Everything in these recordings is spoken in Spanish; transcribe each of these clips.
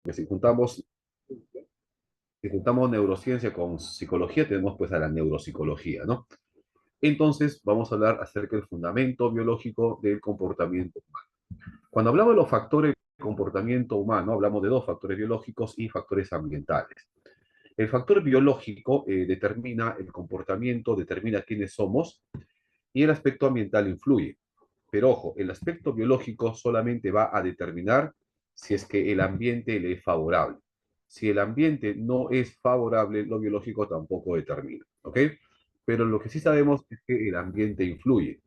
Que si juntamos neurociencia con psicología, tenemos pues a la neuropsicología, ¿no? Entonces, vamos a hablar acerca del fundamento biológico del comportamiento humano. Cuando hablamos de los factores de comportamiento humano, hablamos de dos factores biológicos y factores ambientales. El factor biológico determina el comportamiento, determina quiénes somos, y el aspecto ambiental influye. Pero ojo, el aspecto biológico solamente va a determinar si es que el ambiente le es favorable. Si el ambiente no es favorable, lo biológico tampoco determina, ¿ok? Pero lo que sí sabemos es que el ambiente influye,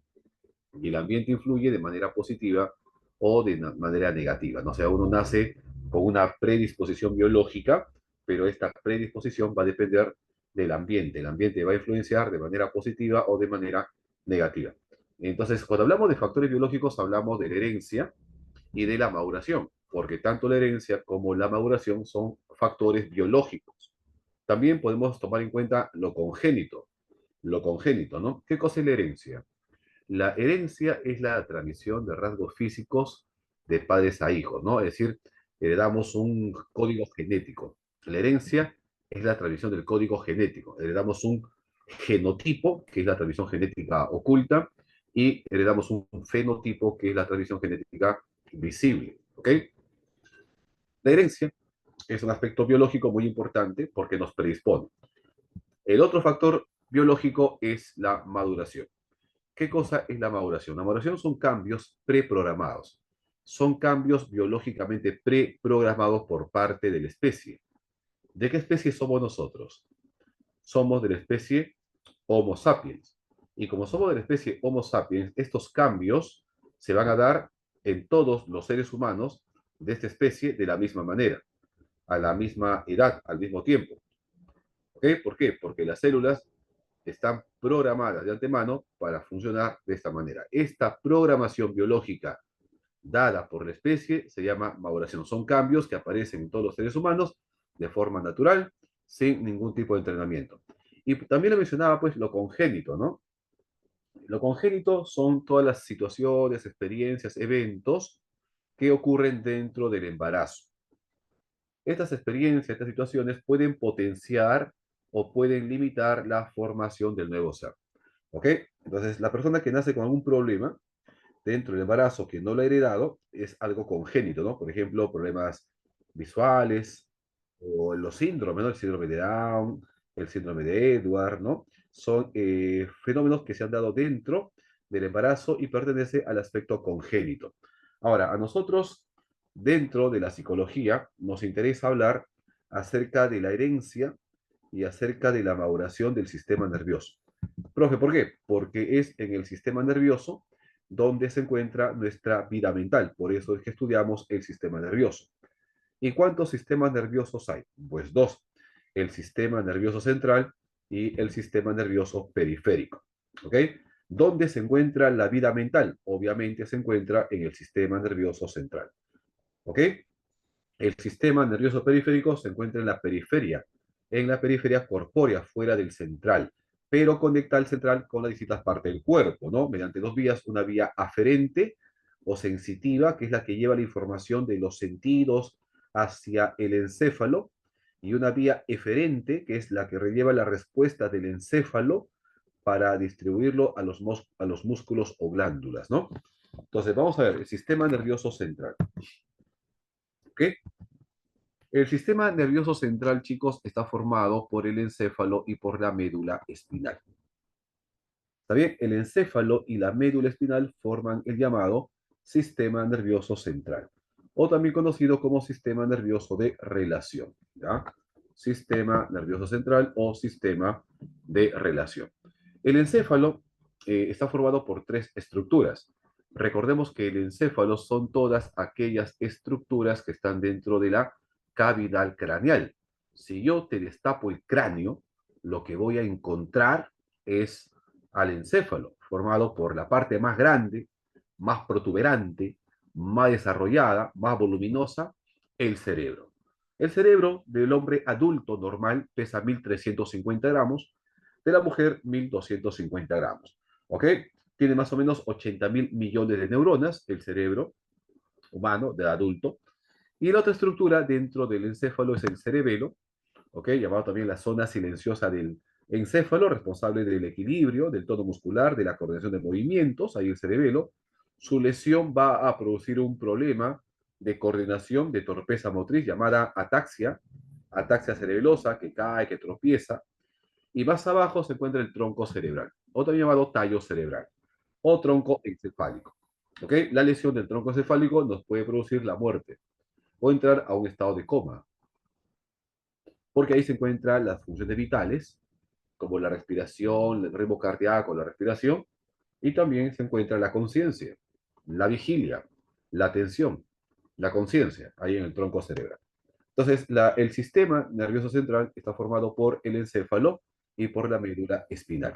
y el ambiente influye de manera positiva o de manera negativa, ¿no? O sea, uno nace con una predisposición biológica, pero esta predisposición va a depender del ambiente. El ambiente va a influenciar de manera positiva o de manera negativa. Entonces, cuando hablamos de factores biológicos, hablamos de la herencia y de la maduración, porque tanto la herencia como la maduración son factores biológicos. También podemos tomar en cuenta lo congénito, ¿no? ¿Qué cosa es la herencia? La herencia es la transmisión de rasgos físicos de padres a hijos, ¿no? Es decir, heredamos un código genético. La herencia es la transmisión del código genético. Heredamos un genotipo, que es la transmisión genética oculta, y heredamos un fenotipo, que es la transmisión genética visible, ¿ok? La herencia es un aspecto biológico muy importante porque nos predispone. El otro factor biológico es la maduración. ¿Qué cosa es la maduración? La maduración son cambios preprogramados. Son cambios biológicamente preprogramados por parte de la especie. ¿De qué especie somos nosotros? Somos de la especie Homo sapiens. Y como somos de la especie Homo sapiens, estos cambios se van a dar en todos los seres humanos de esta especie de la misma manera, a la misma edad, al mismo tiempo. ¿Ok? ¿Por qué? Porque las células están programadas de antemano para funcionar de esta manera. Esta programación biológica dada por la especie se llama maduración. Son cambios que aparecen en todos los seres humanos de forma natural, sin ningún tipo de entrenamiento. Y también lo mencionaba, pues, lo congénito, ¿no? Lo congénito son todas las situaciones, experiencias, eventos que ocurren dentro del embarazo. Estas experiencias, estas situaciones pueden potenciar o pueden limitar la formación del nuevo ser. ¿Ok? Entonces, la persona que nace con algún problema dentro del embarazo que no lo ha heredado es algo congénito, ¿no? Por ejemplo, problemas visuales o los síndromes, ¿no? El síndrome de Down, el síndrome de Edward, ¿no? Son fenómenos que se han dado dentro del embarazo y pertenece al aspecto congénito. Ahora, a nosotros, dentro de la psicología, nos interesa hablar acerca de la herencia y acerca de la maduración del sistema nervioso. Profe, ¿por qué? Porque es en el sistema nervioso donde se encuentra nuestra vida mental. Por eso es que estudiamos el sistema nervioso. ¿Y cuántos sistemas nerviosos hay? Pues dos. El sistema nervioso central y el sistema nervioso periférico. ¿Ok? ¿Dónde se encuentra la vida mental? Obviamente se encuentra en el sistema nervioso central. ¿Ok? El sistema nervioso periférico se encuentra en la periferia corpórea, fuera del central, pero conecta al central con las distintas partes del cuerpo, ¿no? Mediante dos vías, una vía aferente o sensitiva, que es la que lleva la información de los sentidos hacia el encéfalo, y una vía eferente, que es la que lleva la respuesta del encéfalo para distribuirlo a los músculos o glándulas, ¿no? Entonces, vamos a ver, el sistema nervioso central, ¿ok? El sistema nervioso central, chicos, está formado por el encéfalo y por la médula espinal. ¿Está bien? El encéfalo y la médula espinal forman el llamado sistema nervioso central, o también conocido como sistema nervioso de relación, ¿ya? Sistema nervioso central o sistema de relación. El encéfalo está formado por tres estructuras. Recordemos que el encéfalo son todas aquellas estructuras que están dentro de la cavidad craneal. Si yo te destapo el cráneo, lo que voy a encontrar es al encéfalo, formado por la parte más grande, más protuberante, más desarrollada, más voluminosa, el cerebro. El cerebro del hombre adulto normal pesa 1.350 gramos, de la mujer 1.250 gramos. ¿Ok? Tiene más o menos 80.000 millones de neuronas el cerebro humano del adulto, Y la otra estructura dentro del encéfalo es el cerebelo, ¿ok? Llamado también la zona silenciosa del encéfalo, responsable del equilibrio, del tono muscular, de la coordinación de movimientos, ahí el cerebelo. Su lesión va a producir un problema de coordinación, de torpeza motriz, llamada ataxia, ataxia cerebelosa, que cae, que tropieza. Y más abajo se encuentra el tronco cerebral, o también llamado tallo cerebral, o tronco encefálico. ¿Ok? La lesión del tronco encefálico nos puede producir la muerte o entrar a un estado de coma, porque ahí se encuentran las funciones vitales, como la respiración, el ritmo cardíaco, la respiración, y también se encuentra la conciencia, la vigilia, la atención, la conciencia, ahí en el tronco cerebral. Entonces, el sistema nervioso central está formado por el encéfalo y por la médula espinal.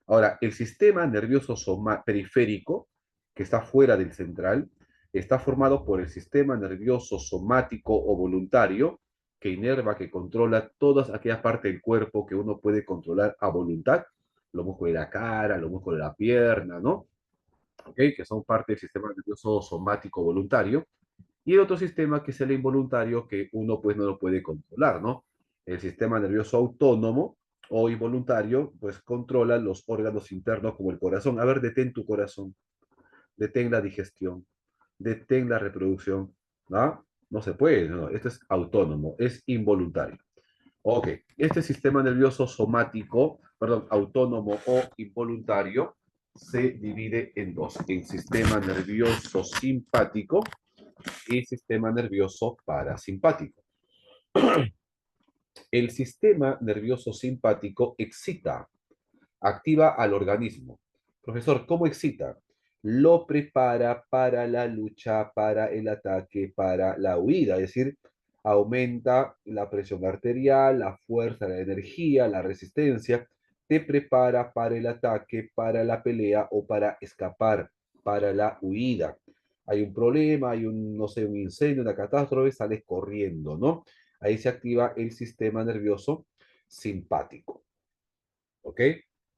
Ahora, el sistema nervioso periférico, que está fuera del central, está formado por el sistema nervioso somático o voluntario, que inerva, que controla todas aquellas partes del cuerpo que uno puede controlar a voluntad, los músculos de la cara, los músculos de la pierna, ¿no? ¿Ok? Que son parte del sistema nervioso somático voluntario. Y el otro sistema que es el involuntario, que uno pues no lo puede controlar, ¿no? El sistema nervioso autónomo o involuntario, pues controla los órganos internos como el corazón. A ver, detén tu corazón, detén la digestión, detén la reproducción, ¿no? No se puede, no, esto es autónomo, es involuntario. Ok, este sistema nervioso somático, perdón, autónomo o involuntario, se divide en dos, en sistema nervioso simpático y sistema nervioso parasimpático. El sistema nervioso simpático excita, activa al organismo. Profesor, ¿cómo excita? Lo prepara para la lucha, para el ataque, para la huida, es decir, aumenta la presión arterial, la fuerza, la energía, la resistencia, te prepara para el ataque, para la pelea o para escapar, para la huida. Hay un problema, hay un, no sé, un incendio, una catástrofe, sales corriendo, ¿no? Ahí se activa el sistema nervioso simpático. ¿Ok?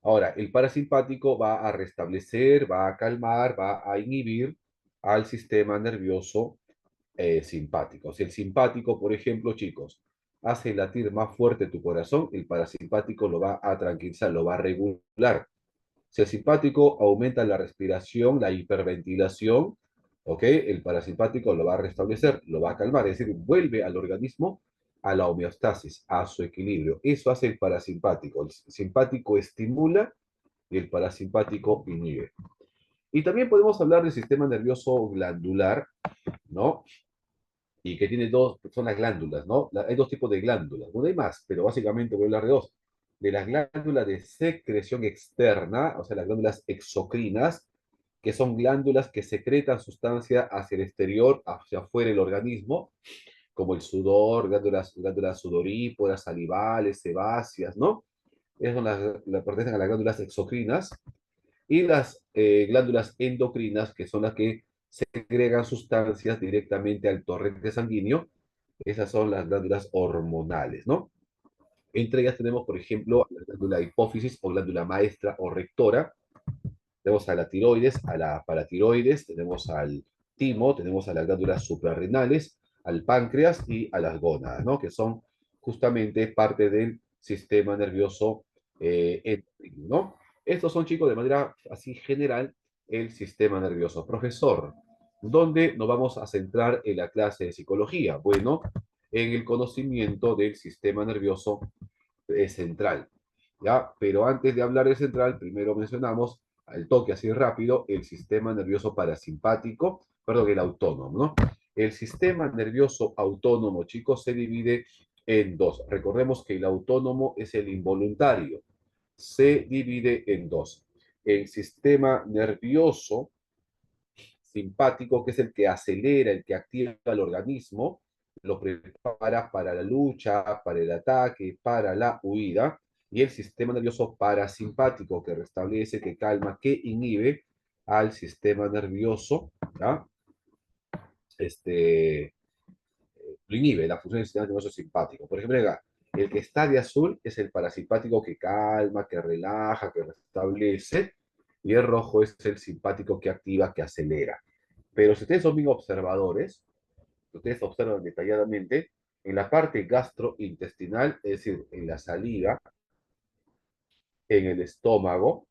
Ahora, el parasimpático va a restablecer, va a calmar, va a inhibir al sistema nervioso simpático. Si el simpático, por ejemplo, chicos, hace latir más fuerte tu corazón, el parasimpático lo va a tranquilizar, lo va a regular. Si el simpático aumenta la respiración, la hiperventilación, ¿ok? El parasimpático lo va a restablecer, lo va a calmar, es decir, vuelve al organismo a la homeostasis, a su equilibrio. Eso hace el parasimpático. El simpático estimula y el parasimpático inhibe. Y también podemos hablar del sistema nervioso glandular, ¿no? Y que tiene dos, son las glándulas, ¿no? Hay dos tipos de glándulas. Bueno, hay más, pero básicamente voy a hablar de dos. De las glándulas de secreción externa, o sea, las glándulas exocrinas, que son glándulas que secretan sustancia hacia el exterior, hacia afuera del organismo, como el sudor, glándulas sudoríparas, salivales, sebáceas, ¿no? Esas son pertenecen a las glándulas exocrinas. Y las glándulas endocrinas, que son las que segregan sustancias directamente al torrente sanguíneo, esas son las glándulas hormonales, ¿no? Entre ellas tenemos, por ejemplo, la glándula hipófisis o glándula maestra o rectora, tenemos a la tiroides, a la paratiroides, tenemos al timo, tenemos a las glándulas suprarrenales, al páncreas y a las gónadas, ¿no? Que son justamente parte del sistema nervioso endocrino, ¿no? Estos son, chicos, de manera así general, el sistema nervioso. Profesor, ¿dónde nos vamos a centrar en la clase de psicología? Bueno, en el conocimiento del sistema nervioso central, ¿ya? Pero antes de hablar de central, primero mencionamos al toque así rápido el sistema nervioso parasimpático, perdón, el autónomo, ¿no? El sistema nervioso autónomo, chicos, se divide en dos. Recordemos que el autónomo es el involuntario. Se divide en dos. El sistema nervioso simpático, que es el que acelera, el que activa el organismo, lo prepara para la lucha, para el ataque, para la huida, y el sistema nervioso parasimpático, que restablece, que calma, que inhibe al sistema nervioso, ¿ya? Este, lo inhibe, la función del sistema nervioso simpático. Por ejemplo, el que está de azul es el parasimpático que calma, que relaja, que restablece, y el rojo es el simpático que activa, que acelera. Pero si ustedes son bien observadores, ustedes observan detalladamente, en la parte gastrointestinal, es decir, en la saliva, en el estómago,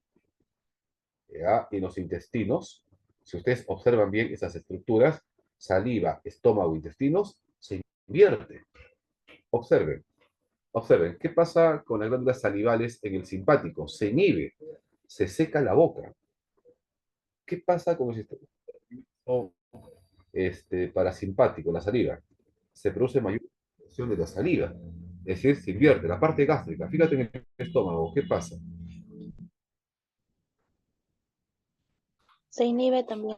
¿ya? En los intestinos, si ustedes observan bien esas estructuras, saliva, estómago, intestinos, se invierte. Observen, observen, ¿qué pasa con las glándulas salivales en el simpático? Se inhibe, se seca la boca. ¿Qué pasa con el sistema parasimpático, la saliva? Se produce mayor presión de la saliva, es decir, se invierte la parte gástrica. Fíjate en el estómago, ¿qué pasa? Se inhibe también.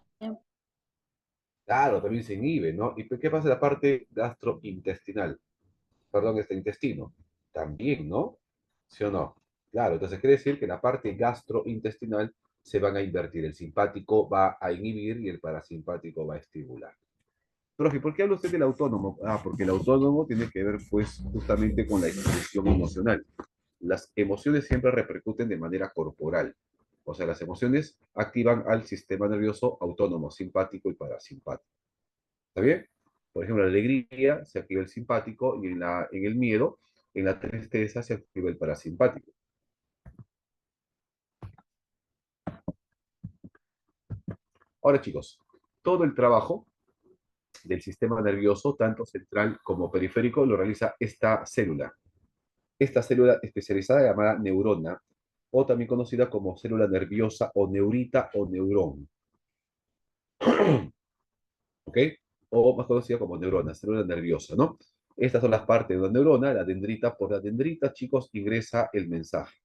Claro, también se inhibe, ¿no? ¿Y qué pasa en la parte gastrointestinal? Perdón, este intestino. También, ¿no? ¿Sí o no? Claro, entonces quiere decir que la parte gastrointestinal se van a invertir. El simpático va a inhibir y el parasimpático va a estimular. Profe, ¿por qué habla usted del autónomo? Ah, porque el autónomo tiene que ver, pues, justamente con la expresión emocional. Las emociones siempre repercuten de manera corporal. O sea, las emociones activan al sistema nervioso autónomo, simpático y parasimpático. ¿Está bien? Por ejemplo, en la alegría se activa el simpático y en el miedo, en la tristeza se activa el parasimpático. Ahora, chicos, todo el trabajo del sistema nervioso, tanto central como periférico, lo realiza esta célula. Esta célula especializada llamada neurona, o también conocida como célula nerviosa o neurita o neurón. ¿Ok? O más conocida como neurona, célula nerviosa, ¿no? Estas son las partes de la neurona, la dendrita. Por la dendrita, chicos, ingresa el mensaje.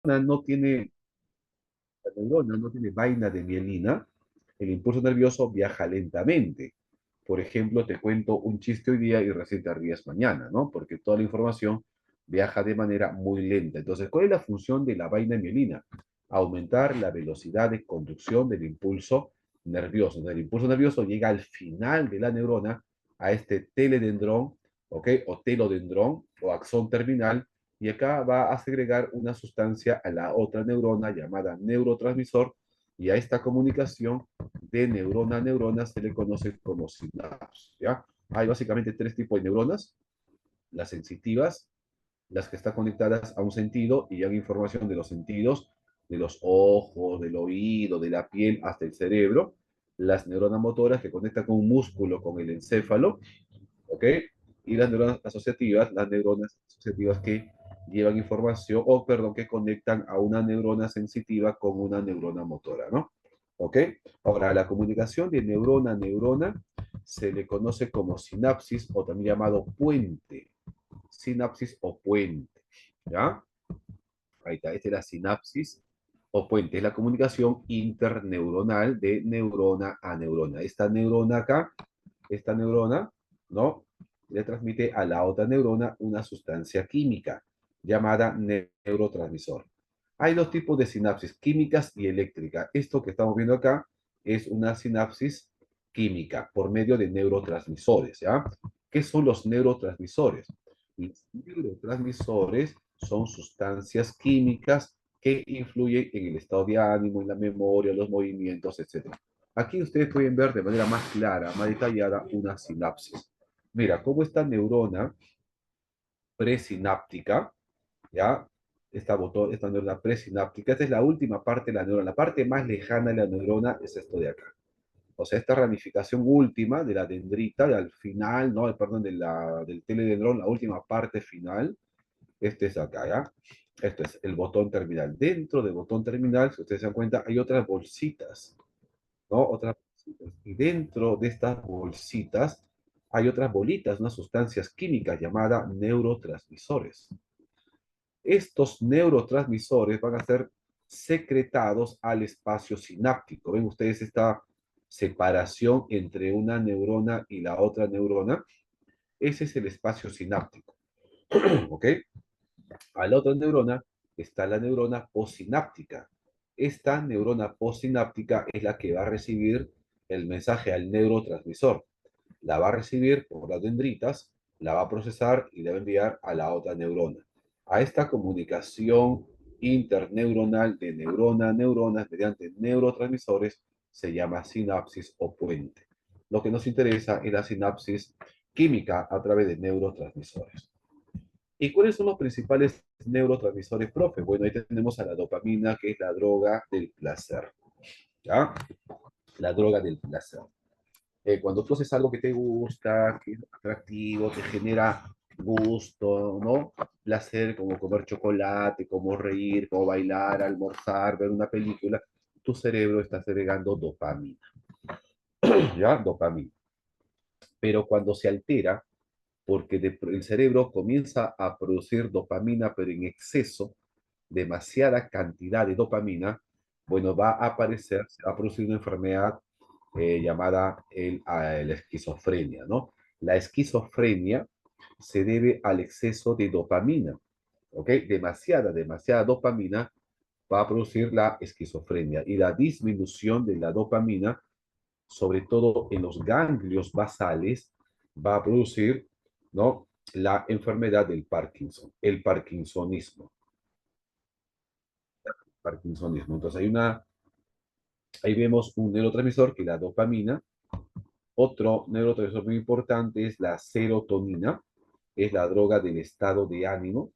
No tiene La neurona no tiene vaina de mielina, el impulso nervioso viaja lentamente. Por ejemplo, te cuento un chiste hoy día y recién te ríes mañana, ¿no? Porque toda la información viaja de manera muy lenta. Entonces, ¿cuál es la función de la vaina de mielina? Aumentar la velocidad de conducción del impulso nervioso. Entonces, el impulso nervioso llega al final de la neurona, a este teledendrón, ¿ok? O telodendrón o axón terminal, y acá va a segregar una sustancia a la otra neurona llamada neurotransmisor, y a esta comunicación de neurona a neurona se le conoce como sinapsis, ¿ya? Hay básicamente tres tipos de neuronas: las sensitivas, las que están conectadas a un sentido y llevan información de los sentidos, de los ojos, del oído, de la piel hasta el cerebro; las neuronas motoras, que conectan con un músculo, con el encéfalo, ¿ok? Y las neuronas asociativas que llevan información, o perdón, que conectan a una neurona sensitiva con una neurona motora, ¿no? ¿Ok? Ahora, la comunicación de neurona a neurona se le conoce como sinapsis, o también llamado puente. Sinapsis o puente, ¿ya? Ahí está, esta es la sinapsis o puente, es la comunicación interneuronal de neurona a neurona. Esta neurona acá, esta neurona, ¿no? Le transmite a la otra neurona una sustancia química llamada neurotransmisor. Hay dos tipos de sinapsis, químicas y eléctricas. Esto que estamos viendo acá es una sinapsis química por medio de neurotransmisores, ¿ya? ¿Qué son los neurotransmisores? Los neurotransmisores son sustancias químicas que influyen en el estado de ánimo, en la memoria, los movimientos, etc. Aquí ustedes pueden ver de manera más clara, más detallada, una sinapsis. Mira, cómo esta neurona presináptica, ¿ya? Esta neurona presináptica, esta es la última parte de la neurona. La parte más lejana de la neurona es esto de acá. O sea, esta ramificación última de la dendrita, al final, ¿no? Perdón, del teledendrón, la última parte final, este es acá, ¿ya? Esto es el botón terminal. Dentro del botón terminal, si ustedes se dan cuenta, hay otras bolsitas, ¿no? Otras bolsitas. Y dentro de estas bolsitas hay otras bolitas, unas sustancias químicas llamadas neurotransmisores. Estos neurotransmisores van a ser secretados al espacio sináptico. ¿Ven ustedes esta separación entre una neurona y la otra neurona, ese es el espacio sináptico. ¿Ok? A la otra neurona está la neurona postsináptica. Esta neurona postsináptica es la que va a recibir el mensaje al neurotransmisor. La va a recibir por las dendritas, la va a procesar y la va a enviar a la otra neurona. A esta comunicación interneuronal de neurona a neurona mediante neurotransmisores se llama sinapsis o puente. Lo que nos interesa es la sinapsis química a través de neurotransmisores. ¿Y cuáles son los principales neurotransmisores, profe? Bueno, ahí tenemos a la dopamina, que es la droga del placer. ¿Ya? La droga del placer. Cuando tú haces algo que te gusta, que es atractivo, te genera gusto, ¿no? Placer, como comer chocolate, como reír, como bailar, almorzar, ver una película, tu cerebro está segregando dopamina, ¿ya? Dopamina. Pero cuando se altera, porque el cerebro comienza a producir dopamina, pero en exceso, demasiada cantidad de dopamina, bueno, va a aparecer, se va a producir una enfermedad llamada la esquizofrenia, ¿no? La esquizofrenia se debe al exceso de dopamina, ¿ok? Demasiada dopamina va a producir la esquizofrenia y la disminución de la dopamina, sobre todo en los ganglios basales, va a producir, ¿no? La enfermedad del Parkinson, el parkinsonismo. Parkinsonismo. Entonces ahí vemos un neurotransmisor que es la dopamina. Otro neurotransmisor muy importante es la serotonina, es la droga del estado de ánimo,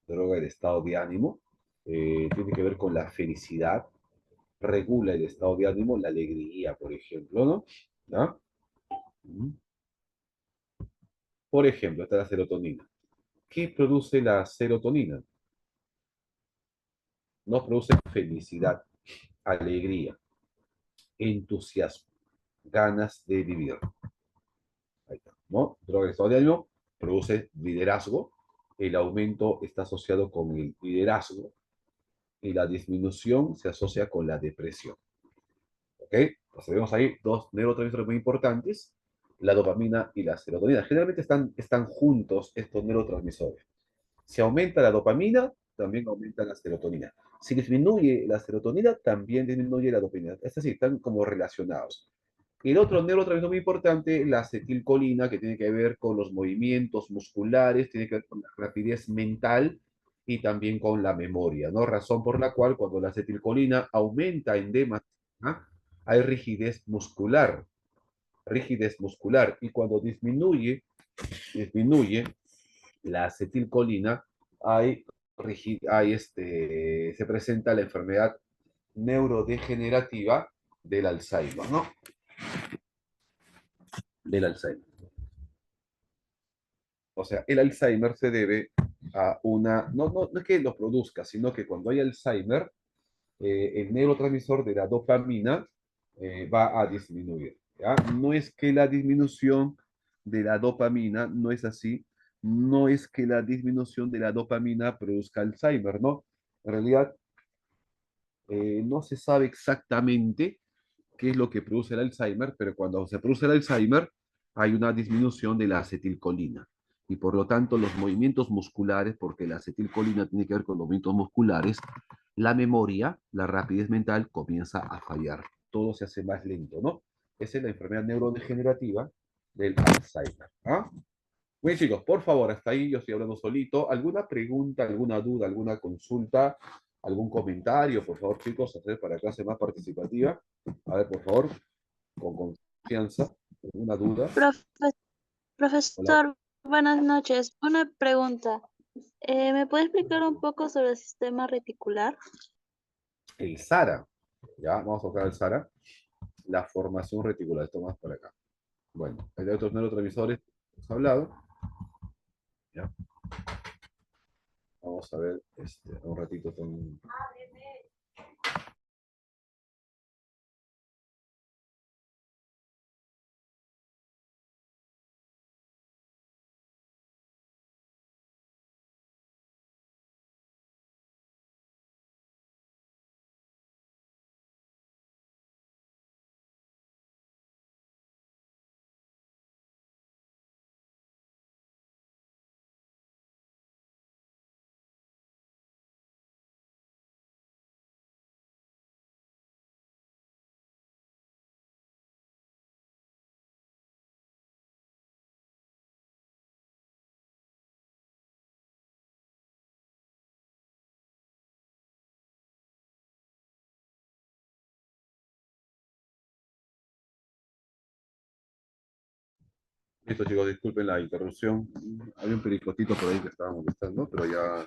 droga del estado de ánimo, tiene que ver con la felicidad, regula el estado de ánimo, la alegría, por ejemplo, ¿no? ¿Ah? Por ejemplo, está la serotonina. ¿Qué produce la serotonina? Nos produce felicidad, alegría, entusiasmo, ganas de vivir. Ahí está, ¿no? Droga del estado de ánimo produce liderazgo. El aumento está asociado con el liderazgo y la disminución se asocia con la depresión. ¿Ok? Entonces vemos ahí dos neurotransmisores muy importantes, la dopamina y la serotonina. Generalmente están juntos estos neurotransmisores. Si aumenta la dopamina, también aumenta la serotonina. Si disminuye la serotonina, también disminuye la dopamina. Es decir, están como relacionados. Y el otro neurotransmisor muy importante, la acetilcolina, que tiene que ver con los movimientos musculares, tiene que ver con la rapidez mental y también con la memoria, ¿no? Razón por la cual cuando la acetilcolina aumenta en demasía, hay rigidez muscular, y cuando disminuye la acetilcolina, se presenta la enfermedad neurodegenerativa del Alzheimer, ¿no? Del Alzheimer. O sea, el Alzheimer se debe a no es que lo produzca, sino que cuando hay Alzheimer, el neurotransmisor de la dopamina va a disminuir. ¿Ya? No es que la disminución de la dopamina, no es así, no es que la disminución de la dopamina produzca Alzheimer, ¿no? En realidad, no se sabe exactamente qué es lo que produce el Alzheimer, pero cuando se produce el Alzheimer hay una disminución de la acetilcolina. Y por lo tanto los movimientos musculares, porque la acetilcolina tiene que ver con los movimientos musculares, la memoria, la rapidez mental comienza a fallar. Todo se hace más lento, ¿no? Esa es la enfermedad neurodegenerativa del Alzheimer. ¿Ah? Bien, chicos, por favor, hasta ahí yo estoy hablando solito. ¿Alguna pregunta, alguna duda, alguna consulta, algún comentario, por favor, chicos, hacer para clase más participativa? A ver, por favor, con confianza. ¿Alguna duda? Profe- Hola. profesor, buenas noches. Una pregunta. ¿Me puede explicar un poco sobre el sistema reticular? El SARA. Ya, vamos a tocar el SARA. La formación reticular. Esto más por acá. Bueno, hay otros neurotransmisores que hemos hablado. Ya, vamos a ver un ratito. Listo, chicos, disculpen la interrupción. Había un pericotito por ahí que estaba molestando, pero ya.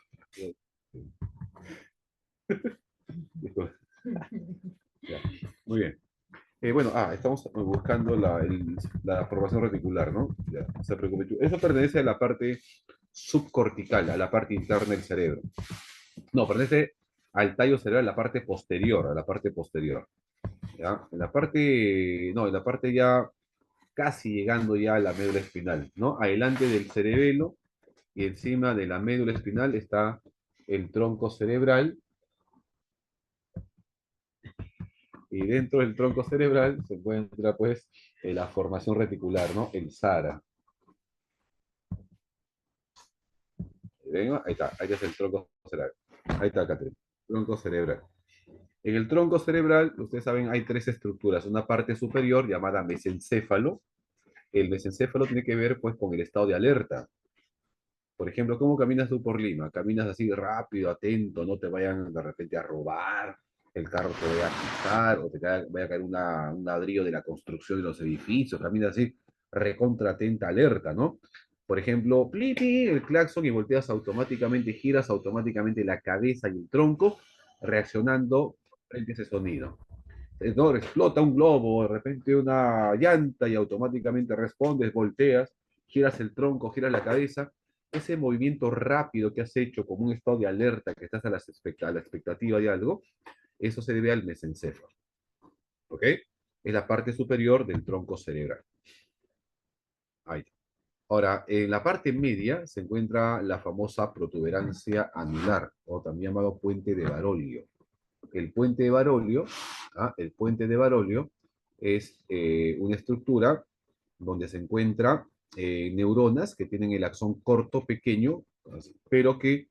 Disculpen. Ya. Muy bien. Bueno, estamos buscando la aprobación reticular, ¿no? Ya, no se preocupe. Eso pertenece a la parte subcortical, a la parte interna del cerebro. No, pertenece al tallo cerebral, la parte posterior, a la parte posterior. ¿Ya? En la parte ya casi llegando ya a la médula espinal, ¿no? Adelante del cerebelo y encima de la médula espinal está el tronco cerebral y dentro del tronco cerebral se encuentra pues la formación reticular, ¿no? El SARA. ¿Ven? Ahí está el tronco cerebral. Ahí está, Catherine. Tronco cerebral. En el tronco cerebral, ustedes saben, hay tres estructuras. Una parte superior llamada mesencéfalo. El mesencéfalo tiene que ver pues con el estado de alerta. Por ejemplo, ¿cómo caminas tú por Lima? Caminas así rápido, atento, no te vayan de repente a robar, el carro te vaya a quitar, o vaya a caer un ladrillo de la construcción de los edificios, caminas así, recontra atenta, alerta, ¿no? Por ejemplo, plipi, el claxon y volteas automáticamente, giras automáticamente la cabeza y el tronco, reaccionando frente a ese sonido. ¿No? Explota un globo, de repente una llanta y automáticamente respondes, volteas, giras el tronco, giras la cabeza. Ese movimiento rápido que has hecho como un estado de alerta, que estás a la expectativa de algo, eso se debe al mesencéfalo. ¿Ok? Es la parte superior del tronco cerebral. Ahí. Ahora, en la parte media se encuentra la famosa protuberancia anular, o también llamado puente de Barolio. El puente de Barolio, el puente de Barolio es una estructura donde se encuentra neuronas que tienen el axón corto, pequeño, pero que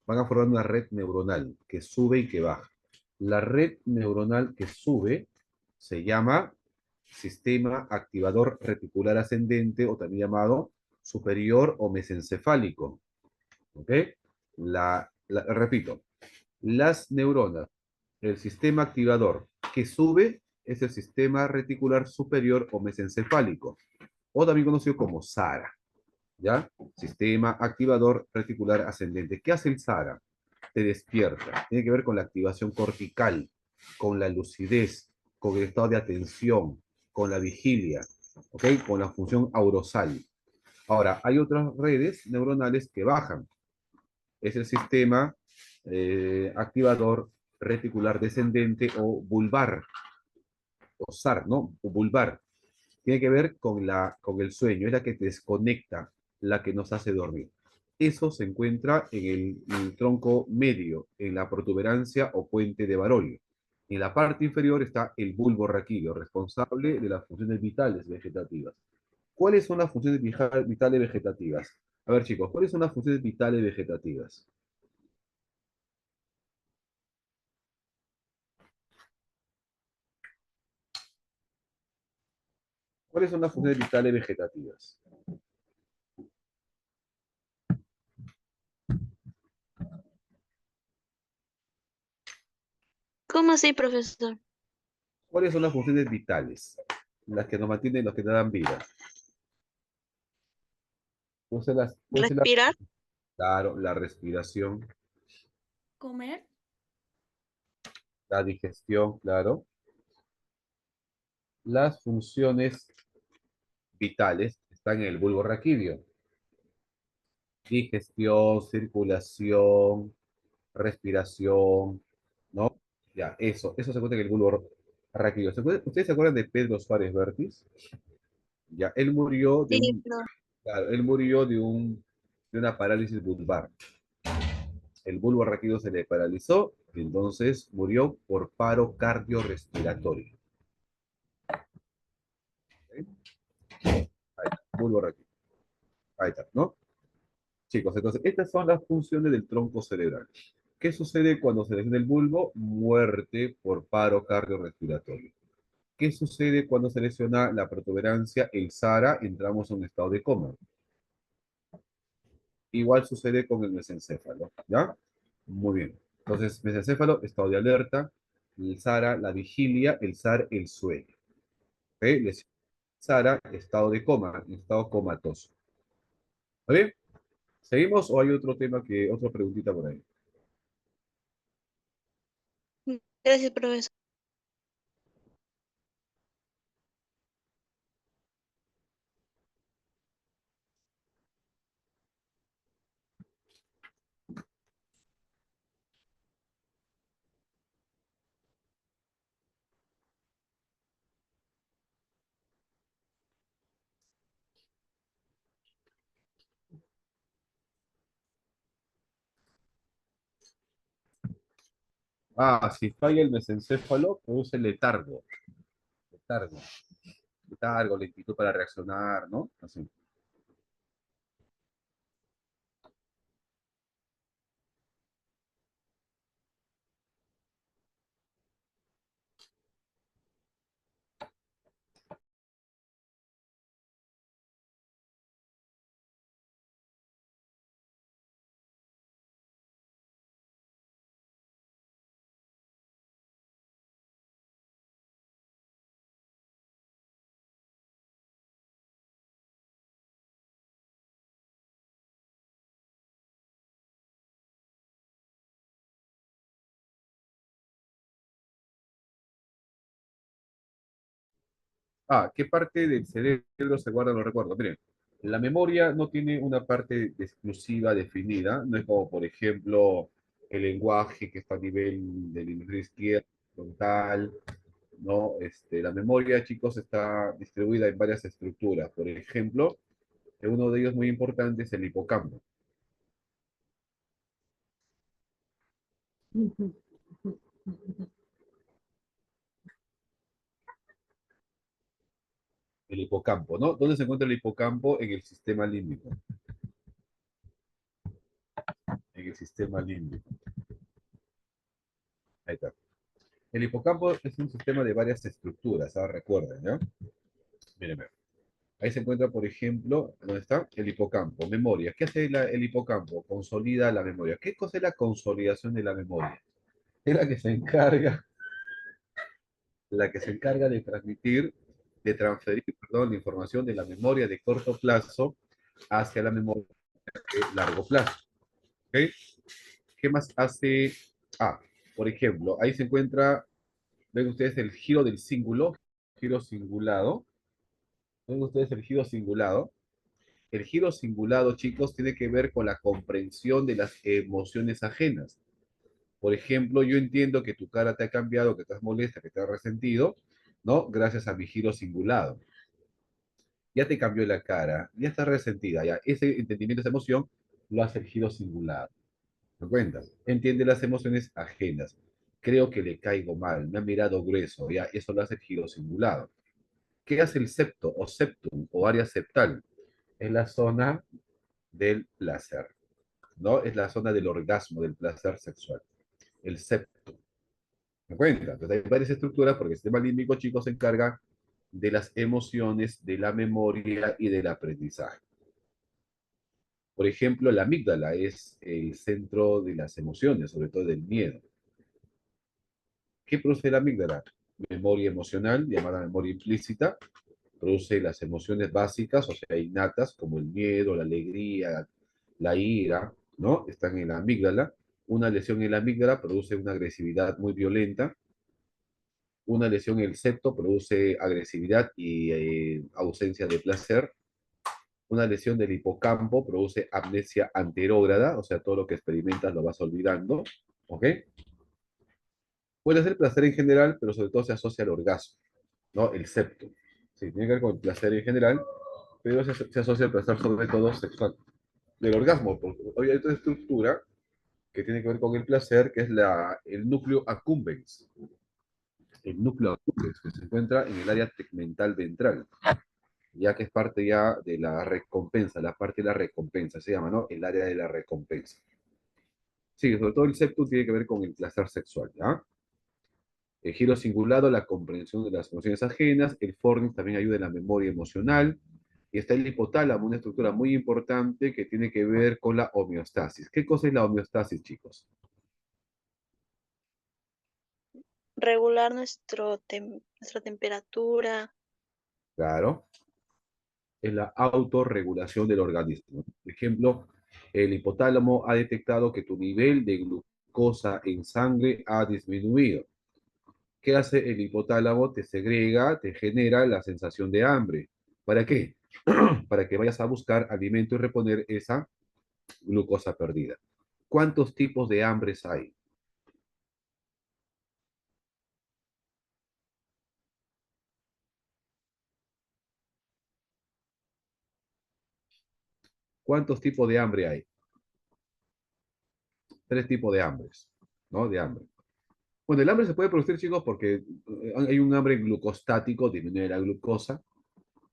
van a formar una red neuronal que sube y que baja. La red neuronal que sube se llama sistema activador reticular ascendente o también llamado superior o mesencefálico. ¿Ok? Repito, las neuronas, el sistema activador que sube es el sistema reticular superior o mesencefálico, o también conocido como SARA, ¿ya? Sistema activador reticular ascendente. ¿Qué hace el SARA? Te despierta. Tiene que ver con la activación cortical, con la lucidez, con el estado de atención, con la vigilia, ¿ok? Con la función aurosal. Ahora, hay otras redes neuronales que bajan. Es el sistema activador reticular descendente o bulbar, o SAR, ¿no? O bulbar. Tiene que ver con el sueño, es la que te desconecta, la que nos hace dormir. Eso se encuentra en el tronco medio, en la protuberancia o puente de Barolio. En la parte inferior está el bulbo raquídeo, responsable de las funciones vitales vegetativas. ¿Cuáles son las funciones vitales vegetativas? A ver, chicos, ¿cuáles son las funciones vitales vegetativas? ¿Cuáles son las funciones vitales vegetativas? ¿Cómo así, profesor? ¿Cuáles son las funciones vitales? Las que nos mantienen, las que nos dan vida. Puede ser ¿Respirar? claro, la respiración, Comer. la digestión, claro. Las funciones vitales están en el bulbo raquídeo. Digestión, circulación, respiración, ¿no? Ya, eso se encuentra en el bulbo raquídeo. ¿Ustedes se acuerdan de Pedro Suárez Vértiz? Ya, Sí, pero claro, él murió de una parálisis bulbar. El bulbo raquídeo se le paralizó y entonces murió por paro cardiorrespiratorio. ¿Ok? Ahí está, bulbo raquídeo. Ahí está, ¿no? Chicos, entonces estas son las funciones del tronco cerebral. ¿Qué sucede cuando se lesiona el bulbo? Muerte por paro cardiorrespiratorio. ¿Qué sucede cuando se lesiona la protuberancia? El SARA, entramos en un estado de coma. Igual sucede con el mesencéfalo, ¿ya? Muy bien. Entonces, mesencéfalo, estado de alerta, el SARA, la vigilia, el SAR, el sueño. ¿Ok? Sara, estado de coma, estado comatoso. ¿Vale? ¿Seguimos o hay otro tema otra preguntita por ahí? Gracias, profesor. Ah, si falla el mesencéfalo, produce letargo. Letargo. Letargo, lentitud para reaccionar, ¿no? Así. Ah, ¿qué parte del cerebro se guarda los recuerdos? Miren, la memoria no tiene una parte exclusiva definida, no es como, por ejemplo, el lenguaje que está a nivel del hemisferio izquierdo, frontal, ¿no? La memoria, chicos, está distribuida en varias estructuras. Por ejemplo, uno de ellos muy importante es el hipocampo. El hipocampo, ¿no? ¿Dónde se encuentra el hipocampo? En el sistema límbico. En el sistema límbico. Ahí está. El hipocampo es un sistema de varias estructuras, ¿ah? Recuerden, ¿no? Mírenme. Ahí se encuentra, por ejemplo, ¿dónde está? El hipocampo, memoria. ¿Qué hace el hipocampo? Consolida la memoria. ¿Qué cosa es la consolidación de la memoria? Es la que se encarga de transmitir, de transferir, perdón, la información de la memoria de corto plazo hacia la memoria de largo plazo. ¿Ok? ¿Qué más hace? Ah, por ejemplo, ahí se encuentra, ven ustedes el giro del cíngulo, giro cingulado. ¿Ven ustedes el giro cingulado? El giro cingulado, chicos, tiene que ver con la comprensión de las emociones ajenas. Por ejemplo, yo entiendo que tu cara te ha cambiado, que estás molesta, que estás resentido, ¿no? Gracias a mi giro cingulado. Ya te cambió la cara, ya estás resentida, ya. Ese entendimiento, esa emoción, lo hace el giro cingulado. ¿Me cuentas? Entiende las emociones ajenas. Creo que le caigo mal, me ha mirado grueso, ya. Eso lo hace el giro cingulado. ¿Qué hace el septo o septum o área septal? Es la zona del placer, ¿no? Es la zona del orgasmo, del placer sexual, el septo. ¿Me cuenta? Entonces hay varias estructuras porque el sistema límbico, chicos, se encarga de las emociones, de la memoria y del aprendizaje. Por ejemplo, la amígdala es el centro de las emociones, sobre todo del miedo. ¿Qué produce la amígdala? Memoria emocional, llamada memoria implícita, produce las emociones básicas, o sea, innatas, como el miedo, la alegría, la ira, ¿no? Están en la amígdala. Una lesión en la amígdala produce una agresividad muy violenta. Una lesión en el septo produce agresividad y ausencia de placer. Una lesión del hipocampo produce amnesia anterógrada, o sea, todo lo que experimentas lo vas olvidando, ¿ok? Puede ser placer en general, pero sobre todo se asocia al orgasmo, ¿no? El septo. Sí, tiene que ver con el placer en general, pero se asocia al placer sobre todo sexual. Del orgasmo, porque hoy hay otra estructura que tiene que ver con el placer, que es el núcleo accumbens. El núcleo accumbens, que se encuentra en el área tegmental ventral, ya que es parte ya de la recompensa, la parte de la recompensa, se llama, ¿no? El área de la recompensa. Sí, sobre todo el septum tiene que ver con el placer sexual, ¿ya? El giro cingulado, la comprensión de las emociones ajenas. El fornix también ayuda en la memoria emocional. Y está el hipotálamo, una estructura muy importante que tiene que ver con la homeostasis. ¿Qué cosa es la homeostasis, chicos? Regular nuestra temperatura. Claro, es la autorregulación del organismo. Por ejemplo, el hipotálamo ha detectado que tu nivel de glucosa en sangre ha disminuido. ¿Qué hace el hipotálamo? Te segrega, te genera la sensación de hambre. ¿Para qué? Para que vayas a buscar alimento y reponer esa glucosa perdida. ¿Cuántos tipos de hambres hay? ¿Cuántos tipos de hambre hay? Tres tipos de hambres, ¿no? De hambre. Bueno, el hambre se puede producir, chicos, porque hay un hambre glucostático, disminuye la glucosa.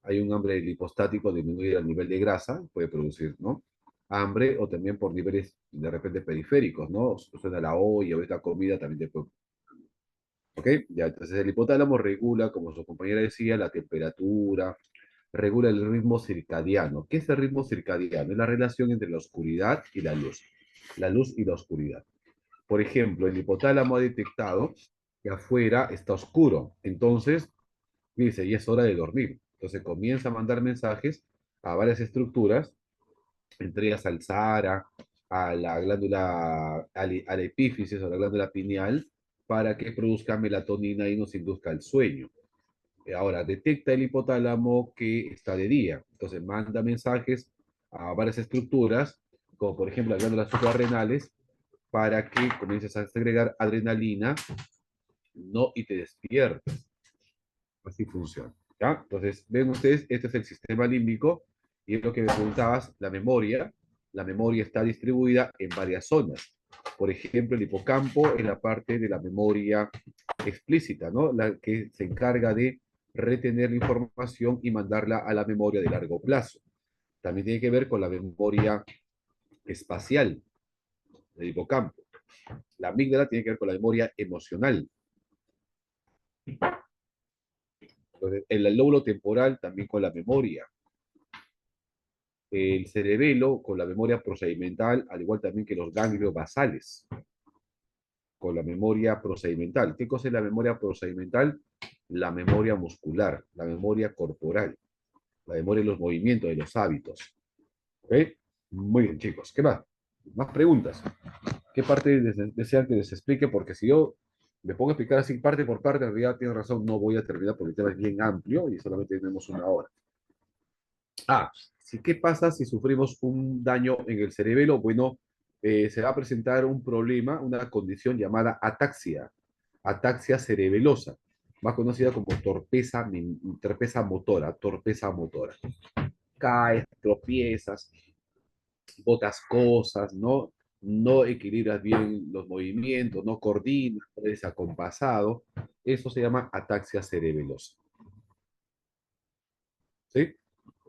Hay un hambre lipostático, disminuye el nivel de grasa, puede producir, ¿no? Hambre, o también por niveles de repente periféricos, ¿no? Suena la olla o esta comida también te puede. ¿Ok? Ya, entonces el hipotálamo regula, como su compañera decía, la temperatura, regula el ritmo circadiano. ¿Qué es el ritmo circadiano? Es la relación entre la oscuridad y la luz y la oscuridad. Por ejemplo, el hipotálamo ha detectado que afuera está oscuro, entonces dice, y es hora de dormir. Entonces comienza a mandar mensajes a varias estructuras, entre ellas al Sahara, a la glándula, a la epífisis o la glándula pineal, para que produzca melatonina y nos induzca al sueño. Ahora, detecta el hipotálamo que está de día. Entonces manda mensajes a varias estructuras, como por ejemplo las glándulas suprarrenales, para que comiences a segregar adrenalina, no, y te despiertes. Así funciona. ¿Ya? Entonces, ven ustedes, este es el sistema límbico y es lo que me preguntabas, la memoria. La memoria está distribuida en varias zonas. Por ejemplo, el hipocampo es la parte de la memoria explícita, ¿no? La que se encarga de retener la información y mandarla a la memoria de largo plazo. También tiene que ver con la memoria espacial del hipocampo. La amígdala tiene que ver con la memoria emocional. Entonces, el lóbulo temporal también con la memoria. El cerebelo con la memoria procedimental, al igual también que los ganglios basales con la memoria procedimental. ¿Qué cosa es la memoria procedimental? La memoria muscular, la memoria corporal, la memoria de los movimientos, de los hábitos. ¿Ok? Muy bien, chicos. ¿Qué más? Más preguntas. ¿Qué parte desean que les explique? Porque si yo me pongo a explicar así parte por parte, en realidad tiene razón, no voy a terminar porque el tema es bien amplio y solamente tenemos una hora. Ah, sí, ¿qué pasa si sufrimos un daño en el cerebelo? Bueno, se va a presentar un problema, una condición llamada ataxia, ataxia cerebelosa, más conocida como torpeza motora, torpeza motora. Caes, tropiezas, botas cosas, ¿no? No equilibras bien los movimientos, no coordinas, eres acompasado. Eso se llama ataxia cerebelosa. ¿Sí?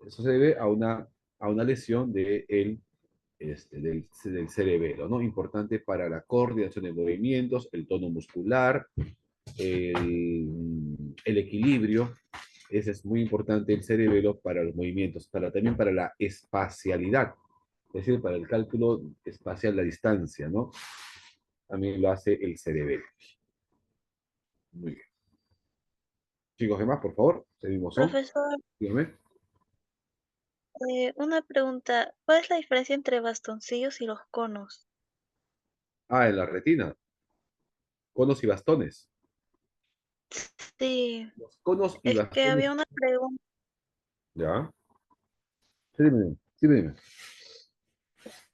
Eso se debe a una lesión del cerebelo, ¿no? Importante para la coordinación de movimientos, el tono muscular, el equilibrio. Ese es muy importante el cerebelo para los movimientos, también para la espacialidad, es decir, para el cálculo espacial, la distancia, ¿no? También lo hace el cerebelo. Muy bien. Chicos, demás, por favor, seguimos, ¿son? Profesor, Dígame. una pregunta. ¿Cuál es la diferencia entre bastoncillos y los conos? Ah, en la retina, conos y bastones. Sí, Los conos y es que bastones, había una pregunta, ¿ya? Sí, dime, sí, dime.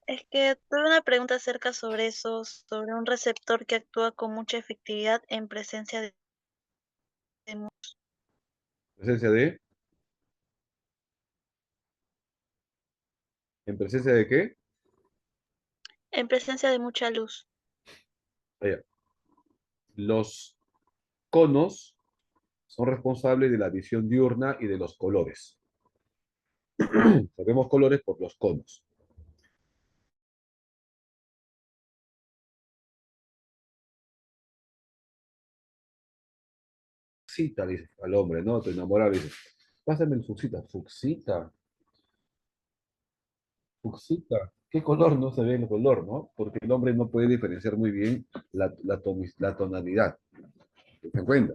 es que tuve una pregunta acerca sobre eso, sobre un receptor que actúa con mucha efectividad en presencia de ¿Presencia de? ¿En presencia de qué? en presencia de mucha luz. Allá. Los conos son responsables de la visión diurna y de los colores. Sabemos colores por los conos. Fuxita, dice al hombre, ¿no? Te enamoras, dice, pásame el fuxita. Fuxita, fuxita. ¿Qué color? No se ve el color, ¿no? Porque el hombre no puede diferenciar muy bien la tonalidad. ¿Se dan cuenta?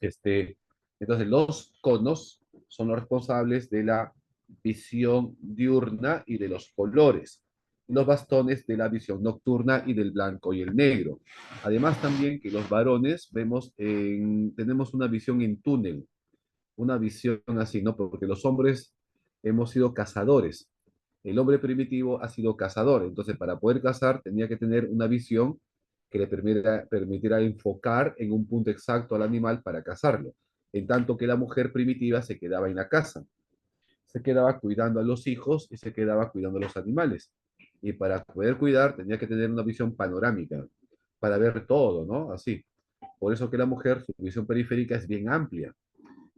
Entonces, los conos son los responsables de la visión diurna y de los colores. Los bastones de la visión nocturna y del blanco y el negro. Además también que los varones tenemos una visión en túnel, una visión así, ¿no? Porque los hombres hemos sido cazadores. El hombre primitivo ha sido cazador, entonces para poder cazar tenía que tener una visión que le permitiera enfocar en un punto exacto al animal para cazarlo. En tanto que la mujer primitiva se quedaba en la casa, se quedaba cuidando a los hijos y se quedaba cuidando a los animales. Y para poder cuidar tenía que tener una visión panorámica, para ver todo, ¿no? Así. Por eso que la mujer, su visión periférica es bien amplia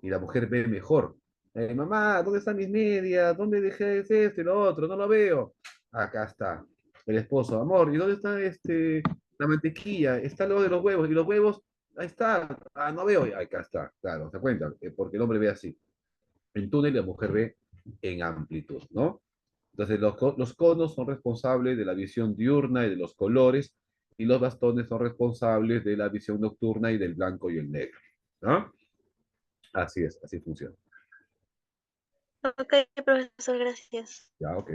y la mujer ve mejor. Mamá, ¿dónde están mis medias? ¿Dónde dejé esto y lo otro? No lo veo. Acá está. El esposo, amor, ¿y dónde está la mantequilla? Está lo de los huevos. ¿Y los huevos? Ahí está. Ah, no veo. Acá está. Claro, se cuenta. Porque el hombre ve así. En túnel la mujer ve en amplitud, ¿no? Entonces los conos son responsables de la visión diurna y de los colores, y los bastones son responsables de la visión nocturna y del blanco y el negro, ¿no? Así es, así funciona. Ok, profesor, gracias. Ya, ok.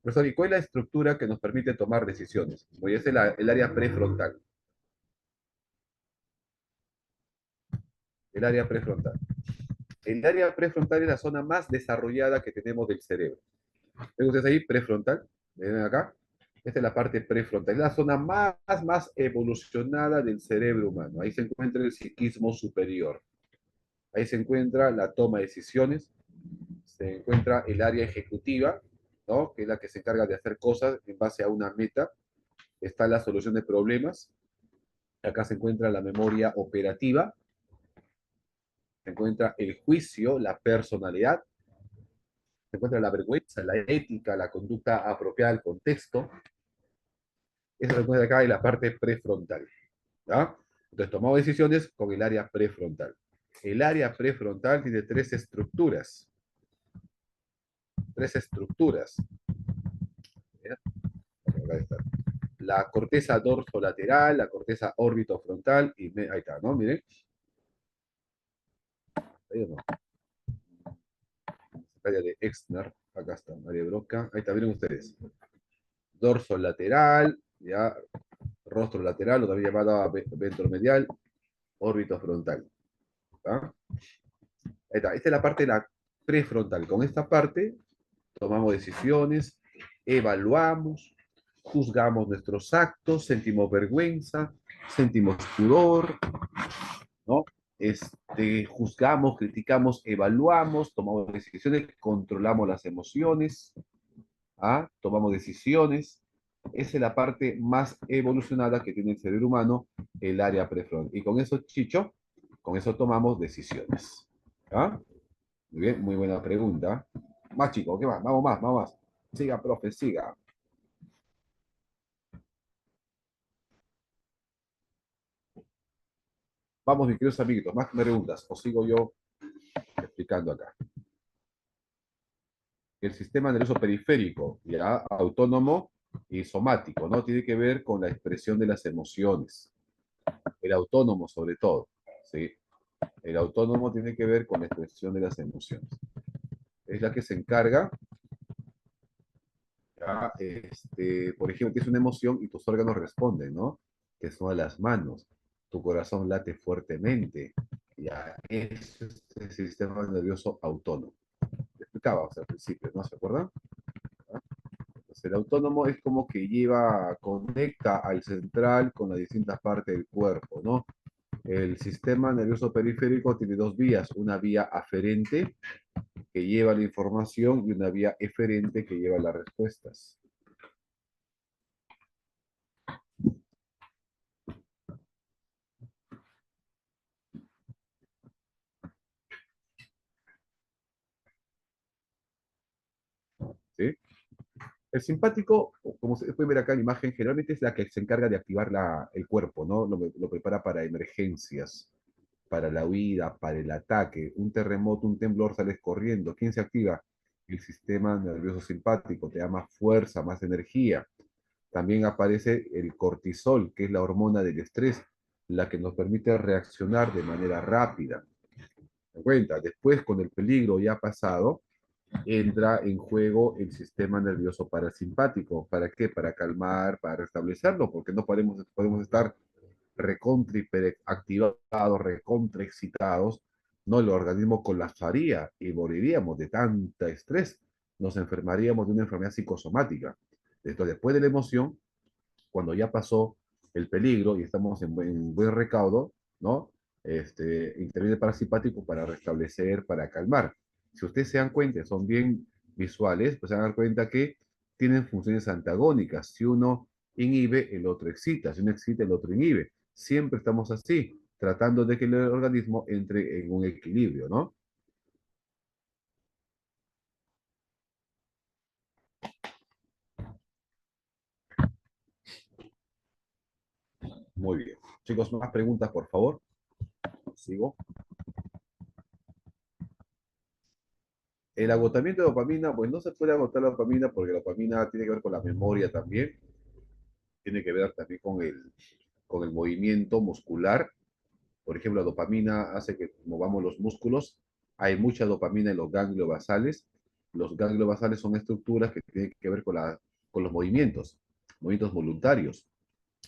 Profesor, ¿y cuál es la estructura que nos permite tomar decisiones? Pues es el área prefrontal. El área prefrontal. El área prefrontal es la zona más desarrollada que tenemos del cerebro. ¿Ven ustedes ahí? Prefrontal. ¿Ven acá? Esta es la parte prefrontal. Es la zona más evolucionada del cerebro humano. Ahí se encuentra el psiquismo superior. Ahí se encuentra la toma de decisiones. Se encuentra el área ejecutiva, ¿no? Que es la que se encarga de hacer cosas en base a una meta. Está la solución de problemas. Acá se encuentra la memoria operativa. Se encuentra el juicio, la personalidad. Se encuentra la vergüenza, la ética, la conducta apropiada al contexto. Eso se encuentra acá en la parte prefrontal. ¿Ya? Entonces tomamos decisiones con el área prefrontal. El área prefrontal tiene tres estructuras. Tres estructuras. ¿Ya? Acá está. La corteza dorsolateral, la corteza orbitofrontal y ahí está, ¿no? Miren. Ahí no. Área de Exner, acá está, área de Broca. Ahí está, miren ustedes. Dorso lateral, ya, rostro lateral, o también llamada ventromedial, órbito frontal. ¿Tá? Ahí está, esta es la parte de la prefrontal. Con esta parte tomamos decisiones, evaluamos, juzgamos nuestros actos, sentimos vergüenza, sentimos pudor, ¿no? Juzgamos, criticamos, evaluamos, tomamos decisiones, controlamos las emociones, ¿ah? Tomamos decisiones. Esa es la parte más evolucionada que tiene el cerebro humano, el área prefrontal. Y con eso, Chicho, con eso tomamos decisiones. ¿Ah? Muy bien, muy buena pregunta. Más chicos, ¿qué más? Vamos más, vamos más. Siga, profe, siga. Vamos, mis queridos amiguitos, más preguntas. O sigo yo explicando acá. El sistema nervioso periférico, ya autónomo y somático, ¿no? Tiene que ver con la expresión de las emociones. El autónomo, sobre todo, ¿sí? El autónomo tiene que ver con la expresión de las emociones. Es la que se encarga, ya, por ejemplo, tienes una emoción y tus órganos responden, ¿no? Que son las manos. Tu corazón late fuertemente. Ya, ese es el sistema nervioso autónomo. Te explicaba, o sea, al principio, ¿no? ¿Se acuerdan? Entonces, el autónomo es como que conecta al central con las distintas partes del cuerpo, ¿no? El sistema nervioso periférico tiene dos vías, una vía aferente que lleva la información y una vía eferente que lleva las respuestas. ¿Sí? El simpático, como se puede ver acá en la imagen, generalmente es la que se encarga de activar el cuerpo, ¿no? Lo prepara para emergencias, para la huida, para el ataque. Un terremoto, un temblor, sales corriendo. ¿Quién se activa? el sistema nervioso simpático, te da más fuerza, más energía. También aparece el cortisol, que es la hormona del estrés, la que nos permite reaccionar de manera rápida. ¿Te cuenta? Después, con el peligro ya pasado, entra en juego el sistema nervioso parasimpático. ¿Para qué? Para calmar, para restablecerlo, porque no podemos estar recontra hiperactivados, recontra excitados, no, el organismo colapsaría y moriríamos de tanta estrés, nos enfermaríamos de una enfermedad psicosomática. Entonces, después de la emoción, cuando ya pasó el peligro y estamos en buen recaudo, ¿no? Interviene el parasimpático para restablecer, para calmar. Si ustedes se dan cuenta, son bien visuales, pues se van a dar cuenta que tienen funciones antagónicas. Si uno inhibe, el otro excita. Si uno excita, el otro inhibe. Siempre estamos así, tratando de que el organismo entre en un equilibrio, ¿no? Muy bien. Chicos, más preguntas, por favor. Sigo. El agotamiento de dopamina, pues no se puede agotar la dopamina porque la dopamina tiene que ver con la memoria también, tiene que ver también con el movimiento muscular. Por ejemplo, la dopamina hace que movamos los músculos. Hay mucha dopamina en los ganglios basales. Los ganglios basales son estructuras que tienen que ver con los movimientos voluntarios.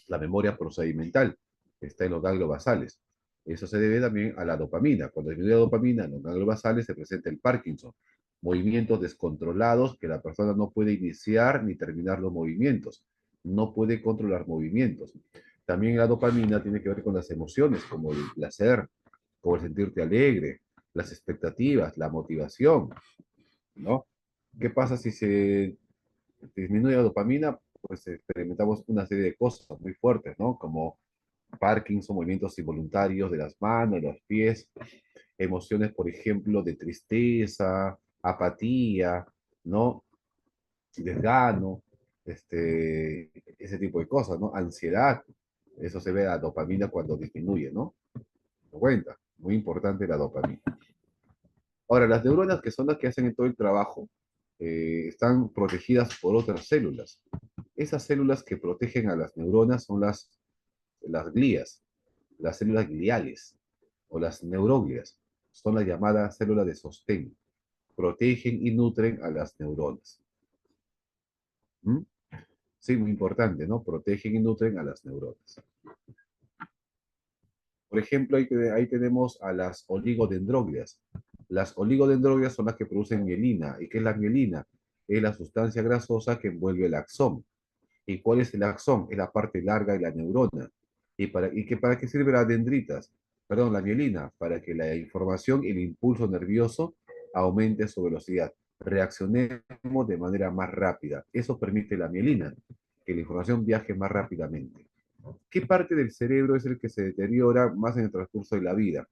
La memoria procedimental está en los ganglios basales. Eso se debe también a la dopamina. Cuando disminuye la dopamina en los ganglios basales se presenta el Parkinson. Movimientos descontrolados que la persona no puede iniciar ni terminar los movimientos. No puede controlar movimientos. También la dopamina tiene que ver con las emociones, como el placer, como el sentirte alegre, las expectativas, la motivación, ¿no? ¿Qué pasa si se disminuye la dopamina? Pues experimentamos una serie de cosas muy fuertes, ¿no? Como Parkinson, movimientos involuntarios de las manos, de los pies, emociones, por ejemplo, de tristeza, apatía, ¿no? Desgano, ese tipo de cosas, ¿no? Ansiedad, eso se ve a dopamina cuando disminuye, ¿no? ¿Te cuenta? Muy importante la dopamina. Ahora, las neuronas, que son las que hacen todo el trabajo, están protegidas por otras células. Esas células que protegen a las neuronas son las glías, las células gliales o las neuroglias. Son las llamadas células de sostén. Protegen y nutren a las neuronas. ¿Mm? Sí, muy importante, ¿no? Protegen y nutren a las neuronas. Por ejemplo, ahí tenemos a las oligodendroglias. Las oligodendroglias son las que producen mielina. ¿Y qué es la mielina? Es la sustancia grasosa que envuelve el axón. ¿Y cuál es el axón? Es la parte larga de la neurona. ¿Para qué sirve las dendritas? Perdón, la mielina, para que la información y el impulso nervioso aumente su velocidad. Reaccionemos de manera más rápida. Eso permite la mielina, que la información viaje más rápidamente. ¿Qué parte del cerebro es el que se deteriora más en el transcurso de la vida?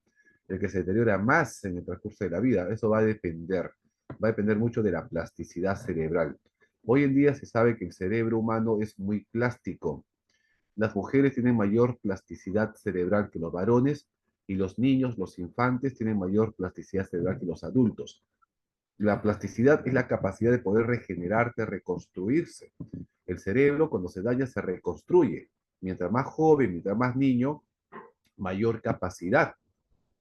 El que se deteriora más en el transcurso de la vida, eso va a depender mucho de la plasticidad cerebral. Hoy en día se sabe que el cerebro humano es muy plástico. Las mujeres tienen mayor plasticidad cerebral que los varones y los niños, los infantes, tienen mayor plasticidad cerebral que los adultos. La plasticidad es la capacidad de poder regenerarse, reconstruirse. El cerebro, cuando se daña, se reconstruye. Mientras más joven, mientras más niño, mayor capacidad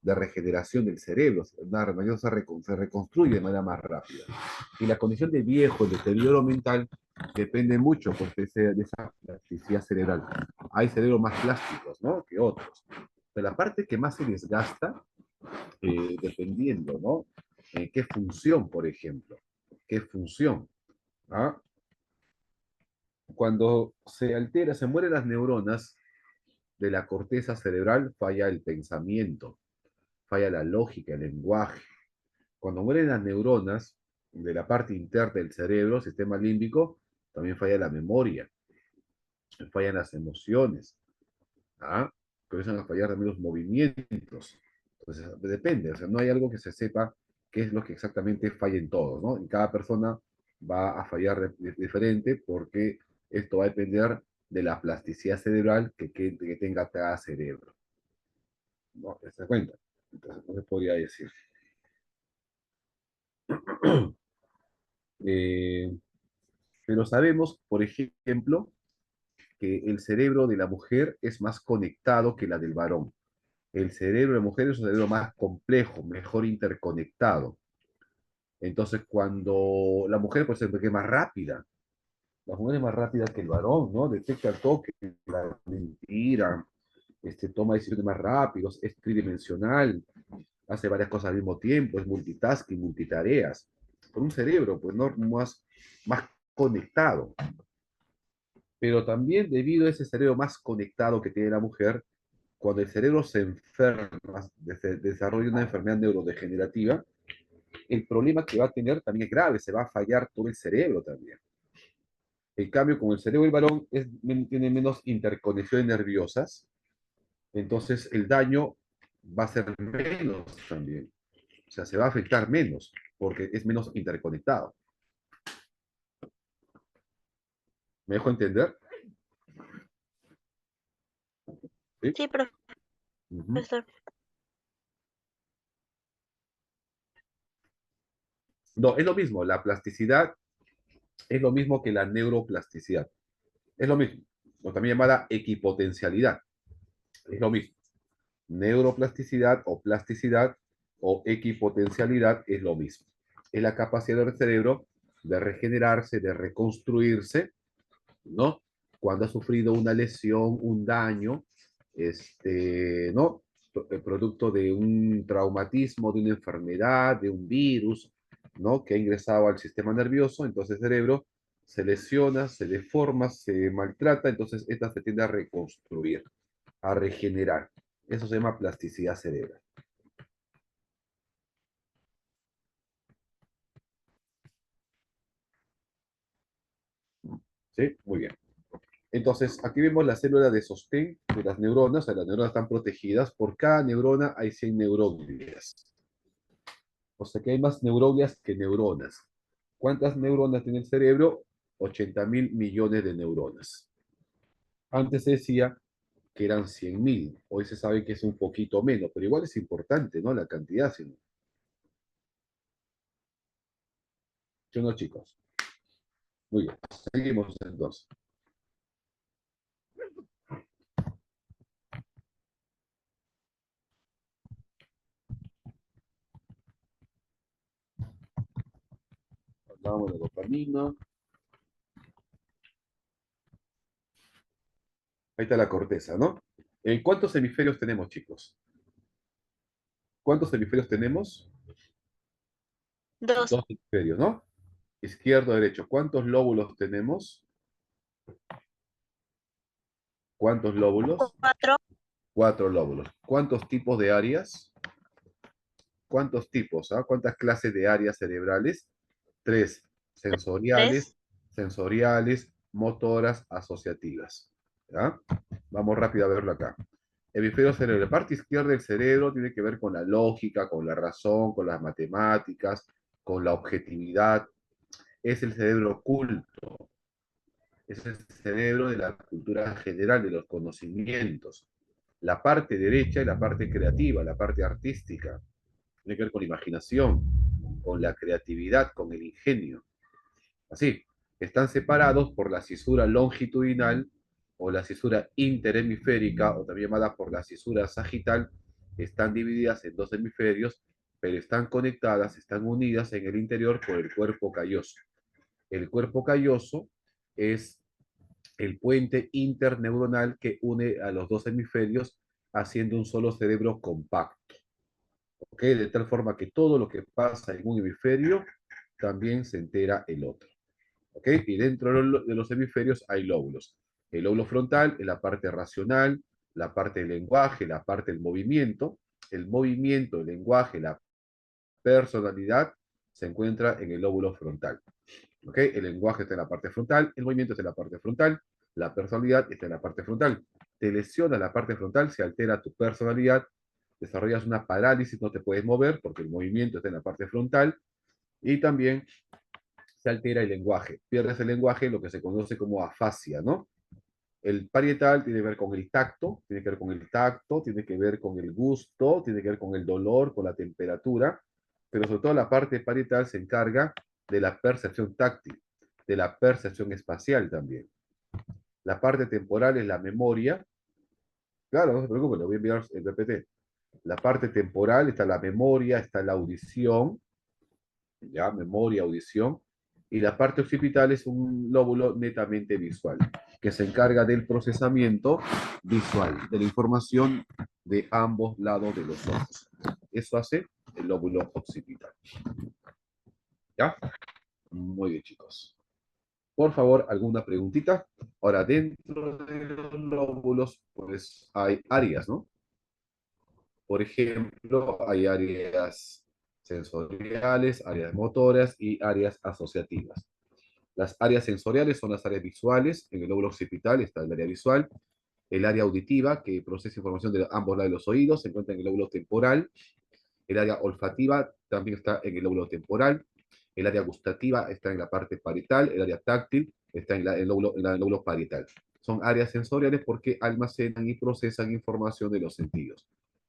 de regeneración del cerebro, se reconstruye de manera más rápida. Y la condición de viejo, el deterioro mental, depende mucho pues, de esa plasticidad cerebral. Hay cerebros más plásticos, ¿no? Que otros. Pero la parte que más se desgasta, dependiendo, ¿no? ¿Qué función, por ejemplo? ¿Qué función? ¿Ah? Cuando se altera, se mueren las neuronas de la corteza cerebral, falla el pensamiento, falla la lógica, el lenguaje. Cuando mueren las neuronas de la parte interna del cerebro, sistema límbico, también falla la memoria, fallan las emociones, ¿ah? Comienzan a fallar también los movimientos. Entonces, depende, o sea, no hay algo que se sepa qué es lo que exactamente falla en todos, ¿no? Y cada persona va a fallar diferente porque esto va a depender de la plasticidad cerebral que tenga cada cerebro, ¿no? ¿Te das cuenta? Entonces, no se podría decir. Eh, pero sabemos, por ejemplo, que el cerebro de la mujer es más conectado que la del varón. El cerebro de la mujer es un cerebro más complejo, mejor interconectado. Entonces, cuando la mujer, pues, es más rápida, la mujer es más rápida que el varón, ¿no? Detecta el toque, la mentira, toma decisiones más rápidos, es tridimensional, hace varias cosas al mismo tiempo, es multitasking, multitareas, con un cerebro, pues, ¿no? Más conectado. Pero también debido a ese cerebro más conectado que tiene la mujer, cuando el cerebro se enferma, desarrolla una enfermedad neurodegenerativa, el problema que va a tener también es grave, se va a fallar todo el cerebro también. En cambio, con el cerebro del varón tiene menos interconexiones nerviosas, entonces el daño va a ser menos también. O sea, se va a afectar menos porque es menos interconectado. ¿Me dejo entender? ¿Sí? Sí, Ujú. profesor. No, es lo mismo. La plasticidad es lo mismo que la neuroplasticidad. Es lo mismo. O también llamada equipotencialidad. Es lo mismo. Neuroplasticidad o plasticidad o equipotencialidad es lo mismo. Es la capacidad del cerebro de regenerarse, de reconstruirse, ¿no? Cuando ha sufrido una lesión, un daño, ¿no? Producto de un traumatismo, de una enfermedad, de un virus, ¿no? Que ha ingresado al sistema nervioso, entonces el cerebro se lesiona, se deforma, se maltrata, entonces esta se tiende a reconstruir, a regenerar. Eso se llama plasticidad cerebral. ¿Sí? Muy bien. Entonces, aquí vemos la célula de sostén de las neuronas. O sea, las neuronas están protegidas. Por cada neurona hay 100 neuroglias. O sea que hay más neuroglias que neuronas. ¿Cuántas neuronas tiene el cerebro? 80.000 millones de neuronas. Antes se decía que eran 100.000. Hoy se sabe que es un poquito menos, pero igual es importante, ¿no? La cantidad, ¿sí? ¿Sí o no, chicos? Muy bien. Seguimos entonces. Hablábamos de dopamina. Ahí está la corteza, ¿no? ¿Cuántos hemisferios tenemos, chicos? ¿Cuántos hemisferios tenemos? Dos. Dos hemisferios, ¿no? Izquierdo, derecho. ¿Cuántos lóbulos tenemos? ¿Cuántos lóbulos? Cuatro. Cuatro lóbulos. ¿Cuántos tipos de áreas? ¿Cuántos tipos? ¿Cuántas clases de áreas cerebrales? Tres. Sensoriales, Tres. sensoriales, motoras, asociativas. ¿Ya? Vamos rápido a verlo acá. Hemisferio cerebral. La parte izquierda del cerebro tiene que ver con la lógica, con la razón, con las matemáticas, con la objetividad. Es el cerebro oculto. Es el cerebro de la cultura general, de los conocimientos. La parte derecha es la parte creativa, la parte artística. Tiene que ver con la imaginación, con la creatividad, con el ingenio. Así, están separados por la cisura longitudinal o la cisura interhemisférica, o también llamada por la cisura sagital. Están divididas en dos hemisferios, pero están conectadas, están unidas en el interior por el cuerpo calloso. El cuerpo calloso es el puente interneuronal que une a los dos hemisferios haciendo un solo cerebro compacto. ¿Ok? De tal forma que todo lo que pasa en un hemisferio también se entera el otro. ¿Ok? Y dentro de los hemisferios hay lóbulos. El lóbulo frontal es la parte racional, la parte del lenguaje, la parte del movimiento. El movimiento, el lenguaje, la personalidad se encuentra en el lóbulo frontal. ¿Ok? El lenguaje está en la parte frontal, el movimiento está en la parte frontal, la personalidad está en la parte frontal. Te lesiona la parte frontal, se altera tu personalidad, desarrollas una parálisis, no te puedes mover porque el movimiento está en la parte frontal y también se altera el lenguaje. Pierdes el lenguaje, lo que se conoce como afasia, ¿no? El parietal tiene que ver con el tacto, tiene que ver con el tacto, tiene que ver con el gusto, tiene que ver con el dolor, con la temperatura, pero sobre todo la parte parietal se encarga de la percepción táctil, de la percepción espacial también. La parte temporal es la memoria. Claro, no se preocupe, le voy a enviar el PPT. La parte temporal está la memoria, está la audición, ya, memoria, audición, y la parte occipital es un lóbulo netamente visual, que se encarga del procesamiento visual, de la información de ambos lados de los ojos. Eso hace el lóbulo occipital. ¿Ya? Muy bien, chicos. Por favor, ¿alguna preguntita? Ahora, dentro de los lóbulos, pues hay áreas, ¿no? Por ejemplo, hay áreas sensoriales, áreas motoras y áreas asociativas. Las áreas sensoriales son las áreas visuales. En el lóbulo occipital está el área visual. El área auditiva, que procesa información de ambos lados de los oídos, se encuentra en el lóbulo temporal. El área olfativa también está en el lóbulo temporal. El área gustativa está en la parte parietal. El área táctil está en el lóbulo parietal. Son áreas sensoriales porque almacenan y procesan información de los sentidos.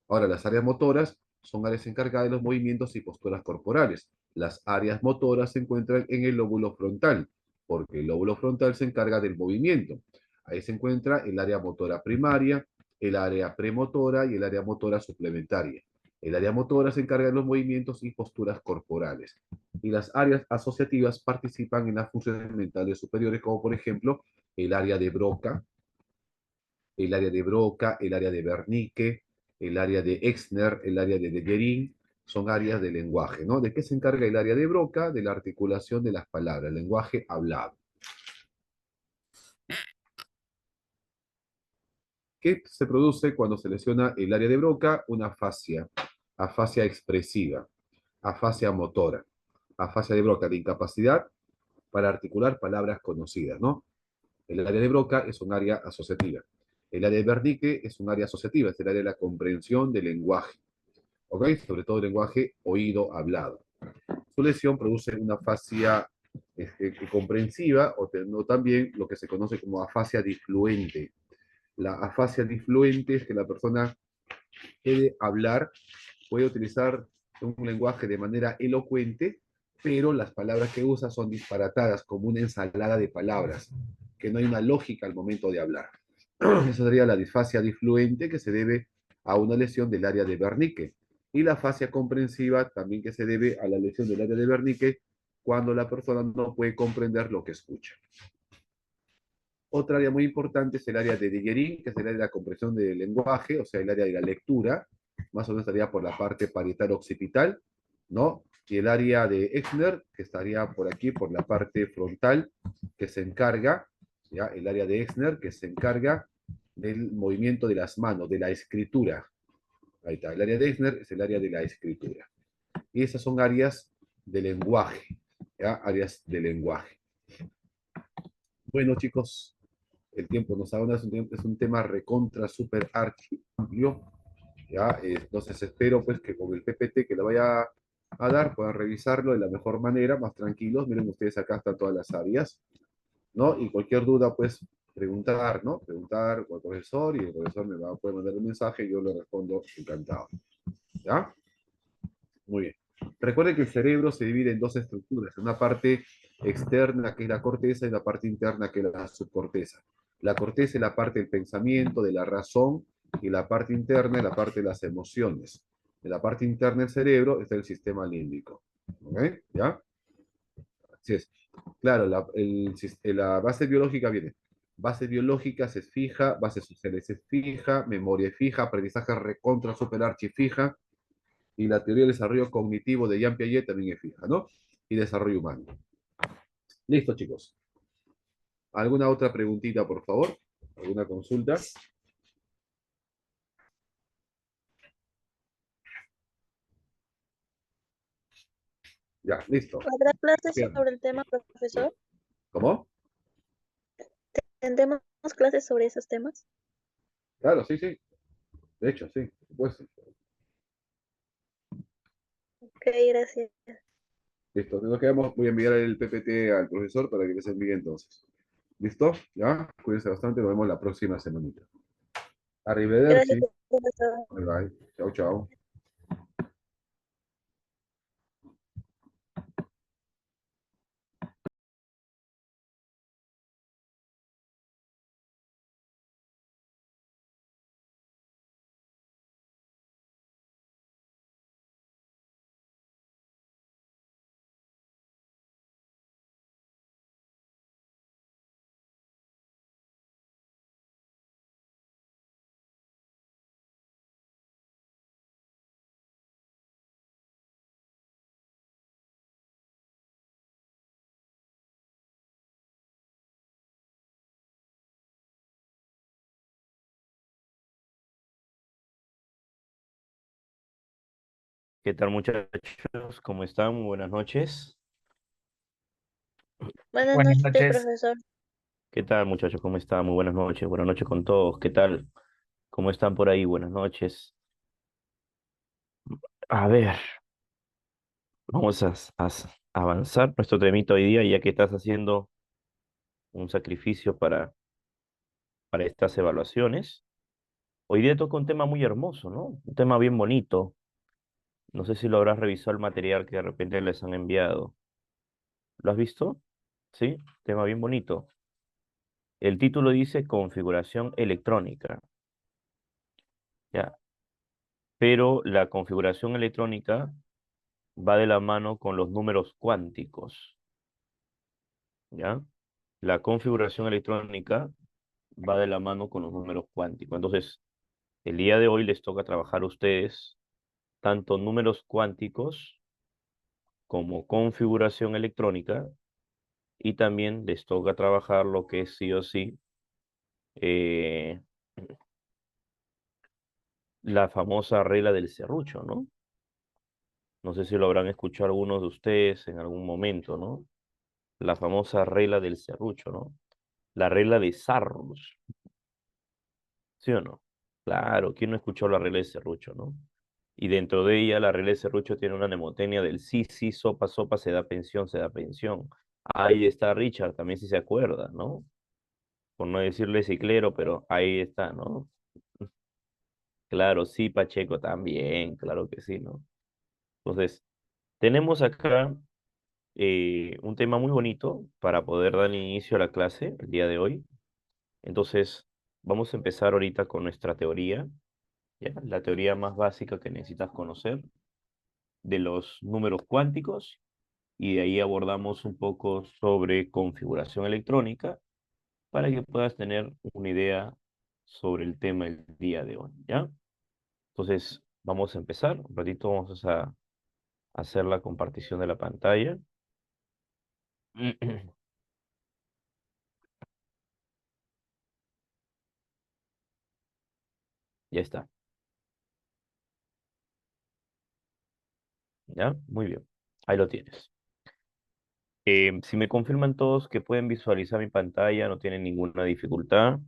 Ahora, las áreas motoras son áreas encargadas de los movimientos y posturas corporales. Las áreas motoras se encuentran en el lóbulo frontal, porque el lóbulo frontal se encarga del movimiento. Ahí se encuentra el área motora primaria, el área premotora y el área motora suplementaria. El área motora se encarga de los movimientos y posturas corporales. Y las áreas asociativas participan en las funciones mentales superiores, como por ejemplo el área de Broca, el área de Broca, el área de Wernicke, el área de Exner, el área de Dejerin, son áreas de lenguaje, ¿no? ¿De qué se encarga el área de Broca? De la articulación de las palabras, el lenguaje hablado. ¿Qué se produce cuando se lesiona el área de Broca? Una afasia expresiva, afasia motora, afasia de Broca de incapacidad para articular palabras conocidas, ¿no? El área de Broca es un área asociativa. El área de Wernicke es un área asociativa, es el área de la comprensión del lenguaje, ¿ok? Sobre todo el lenguaje oído hablado. Su lesión produce una afasia comprensiva o también lo que se conoce como afasia difluente. La afasia difluente es que la persona puede hablar, puede utilizar un lenguaje de manera elocuente, pero las palabras que usa son disparatadas, como una ensalada de palabras, que no hay una lógica al momento de hablar. Esa sería la disfasia difluente, que se debe a una lesión del área de Wernicke. Y la afasia comprensiva también, que se debe a la lesión del área de Wernicke cuando la persona no puede comprender lo que escucha. Otra área muy importante es el área de Dejerin, que es el área de la comprensión del lenguaje, o sea, el área de la lectura, más o menos estaría por la parte parietal occipital, ¿no? Y el área de Exner, que estaría por aquí, por la parte frontal, que se encarga, ¿ya? El área de Exner, que se encarga del movimiento de las manos, de la escritura. Ahí está, el área de Exner es el área de la escritura. Y esas son áreas de lenguaje, ¿ya? Áreas de lenguaje. Bueno, chicos, el tiempo nos abona, es un tema recontra, súper archi amplio, ¿ya? Entonces espero pues que con el PPT que le vaya a dar puedan revisarlo de la mejor manera, más tranquilos. Miren ustedes, acá están todas las áreas, ¿no? Y cualquier duda pues preguntar, ¿no? Preguntar al profesor y el profesor me va a poder mandar un mensaje y yo le respondo encantado, ¿ya? Muy bien. Recuerden que el cerebro se divide en dos estructuras, una parte externa que es la corteza y la parte interna que es la subcorteza. La corteza es la parte del pensamiento, de la razón, y la parte interna es la parte de las emociones. En la parte interna del cerebro está el sistema límbico. ¿Ok? ¿Ya? Así es. Claro, la base biológica viene. Base biológica se fija, base social es fija, memoria es fija, aprendizaje recontra super archi fija, y la teoría del desarrollo cognitivo de Jean Piaget también es fija, ¿no? Y desarrollo humano. Listo, chicos. ¿Alguna otra preguntita, por favor? ¿Alguna consulta? Ya, listo. ¿Habrá clases Bien. sobre el tema, profesor? ¿Cómo? ¿Tendremos clases sobre esos temas? Claro, sí, sí. De hecho, sí, por supuesto. Ok, gracias. Listo. Nos quedamos. Voy a enviar el PPT al profesor para que les envíe entonces. ¿Listo? ¿Ya? Cuídense bastante. Nos vemos la próxima semanita. Gracias, Arrivederci. profesor. Bye bye. Chao, chao. ¿Qué tal, muchachos? ¿Cómo están? Muy buenas noches. Buenas Buenas noches, noches. profesor. ¿Qué tal, muchachos? ¿Cómo están? Muy buenas noches. Buenas noches con todos. ¿Qué tal? ¿Cómo están por ahí? Buenas noches. A ver, vamos a avanzar nuestro temito hoy día, ya que estás haciendo un sacrificio para estas evaluaciones. Hoy día toca un tema muy hermoso, ¿no? Un tema bien bonito. No sé si lo habrás revisado el material que de repente les han enviado. ¿Lo has visto? Sí, tema bien bonito. El título dice configuración electrónica. Ya, pero la configuración electrónica va de la mano con los números cuánticos, ¿ya? La configuración electrónica va de la mano con los números cuánticos. Entonces, el día de hoy les toca trabajar a ustedes tanto números cuánticos como configuración electrónica y también les toca trabajar lo que es sí o sí eh, la famosa regla del serrucho, ¿no? No sé si lo habrán escuchado algunos de ustedes en algún momento, ¿no? La famosa regla del serrucho, ¿no? La regla de Sarrus, ¿sí o no? Claro, ¿quién no escuchó la regla de serrucho, no? Y dentro de ella, la regla de serrucho tiene una mnemotecnia del sí, sí, sopa, sopa, se da pensión, se da pensión. Ahí está Richard, también si se acuerda, ¿no? Por no decirle ciclero, pero ahí está, ¿no? Claro, sí, Pacheco también, claro que sí, ¿no? Entonces, tenemos acá un tema muy bonito para poder dar inicio a la clase el día de hoy. Entonces, vamos a empezar ahorita con nuestra teoría, ¿ya? La teoría más básica que necesitas conocer de los números cuánticos y de ahí abordamos un poco sobre configuración electrónica para que puedas tener una idea sobre el tema el día de hoy, ¿ya? Entonces, vamos a empezar. Un ratito vamos a hacer la compartición de la pantalla. Ya está, ¿ya? Muy bien. Ahí lo tienes. Si me confirman todos que pueden visualizar mi pantalla, no tienen ninguna dificultad.